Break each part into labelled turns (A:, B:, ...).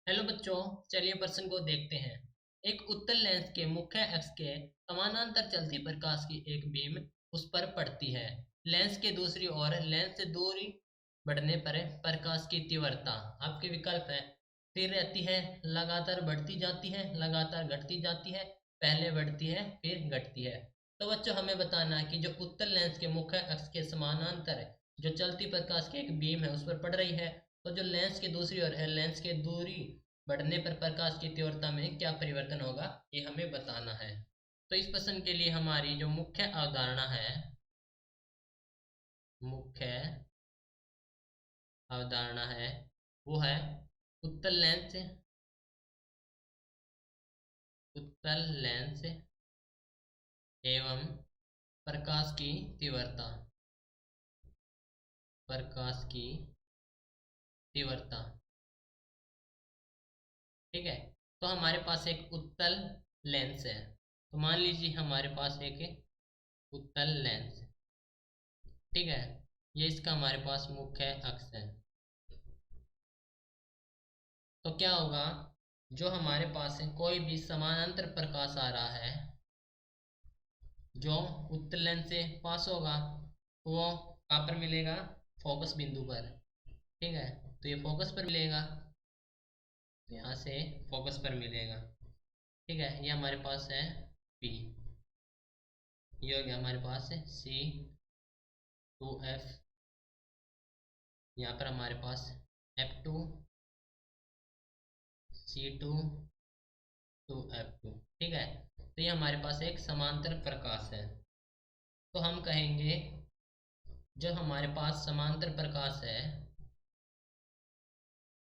A: Hello बच्चों, चलिए प्रश्न को देखते हैं। एक उत्तल लेंस के मुख्य अक्ष के समानांतर चलती प्रकाश की एक बीम उस पर पड़ती है। लेंस के दूसरी ओर लेंस से दूरी बढ़ने पर प्रकाश की तीव्रता आपके विकल्प है। स्थिर रहती है, लगातार बढ़ती जाती है, लगातार घटती जाती है, पहले बढ़ती है फिर घटती है। तो बच्चों हमें बताना है कि जो उत्तल लेंस के मुख्य अक्ष के समानांतर जो चलती प्रकाश की एक बीम है उस पर पड़ रही है, तो जो लेंस की दूसरी ओर है, लेंस के दूरी बढ़ने पर प्रकाश की तीव्रता में क्या परिवर्तन होगा, ये हमें बताना है। तो इस प्रश्न के लिए हमारी जो मुख्य अवधारणा है, मुख्य अवधारणा है वो है उत्तल लेंस, उत्तल लेंस एवं प्रकाश की तीव्रता, प्रकाश की तीव्रता। ठीक है। तो हमारे पास एक उत्तल लेंस है। तो मान लीजिए हमारे पास एक उत्तल लेंस, ठीक है, ये इसका हमारे पास मुख्य अक्ष है। तो क्या होगा, जो हमारे पास है कोई भी समानांतर प्रकाश आ रहा है जो उत्तल लेंस से पास होगा, तो वो कहाँ पर मिलेगा, फोकस बिंदु पर। ठीक है। तो ये फोकस पर मिलेगा, तो यहाँ से फोकस पर मिलेगा। ठीक है, ये हमारे पास है पी, ये हो गया हमारे पास है C2F, यहाँ पर हमारे पास F2, C2 to F2। ठीक है। तो ये हमारे पास एक समांतर प्रकाश है। तो हम कहेंगे जब हमारे पास समांतर प्रकाश है,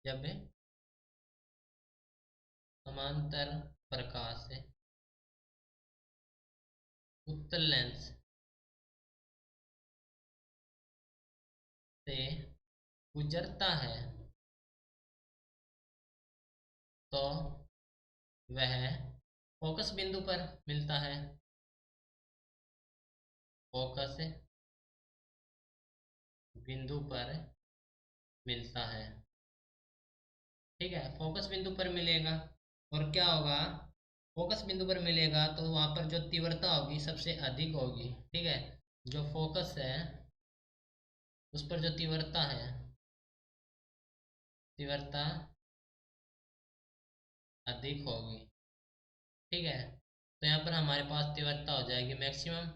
A: जब समांतर प्रकाश उत्तल लेंस से गुजरता है तो वह फोकस बिंदु पर मिलता है, फोकस बिंदु पर मिलता है। ठीक है, फोकस बिंदु पर मिलेगा और क्या होगा, फोकस बिंदु पर मिलेगा तो वहां पर जो तीव्रता होगी सबसे अधिक होगी। ठीक है, जो फोकस है उस पर जो तीव्रता है, तीव्रता अधिक होगी। ठीक है। तो यहाँ पर हमारे पास तीव्रता हो जाएगी मैक्सिमम,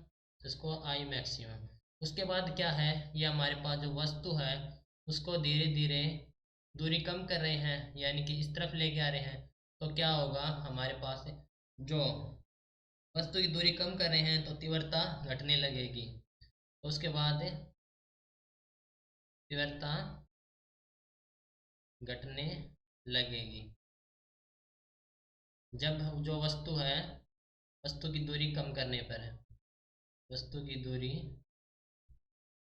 A: तो इसको आई मैक्सिमम। उसके बाद क्या है, ये हमारे पास जो वस्तु है उसको धीरे धीरे दूरी कम कर रहे हैं, यानी कि इस तरफ लेके आ रहे हैं। तो क्या होगा, हमारे पास जो वस्तु की दूरी कम कर रहे हैं तो तीव्रता घटने लगेगी। तो उसके बाद तीव्रता घटने लगेगी जब जो वस्तु है, वस्तु की दूरी कम करने पर, वस्तु की दूरी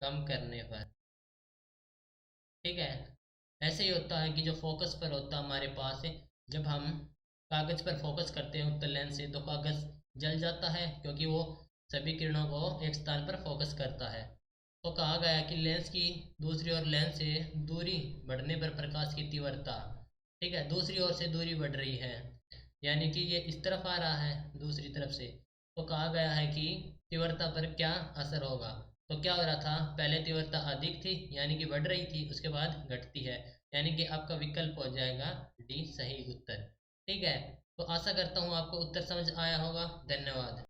A: कम करने पर। ठीक है। ऐसे ही होता है कि जो फोकस पर होता है हमारे पास है, जब हम कागज पर फोकस करते हैं उत्तल लेंस से तो कागज जल जाता है, क्योंकि वो सभी किरणों को एक स्थान पर फोकस करता है। तो कहा गया है कि लेंस की दूसरी ओर लेंस से दूरी बढ़ने पर प्रकाश की तीव्रता, ठीक है, दूसरी ओर से दूरी बढ़ रही है, यानी कि ये इस तरफ आ रहा है दूसरी तरफ से। तो कहा गया है कि तीव्रता पर क्या असर होगा। तो क्या हो रहा था, पहले तीव्रता अधिक थी यानी कि बढ़ रही थी, उसके बाद घटती है, यानी कि आपका विकल्प हो जाएगा डी सही उत्तर। ठीक है। तो आशा करता हूँ आपको उत्तर समझ आया होगा। धन्यवाद।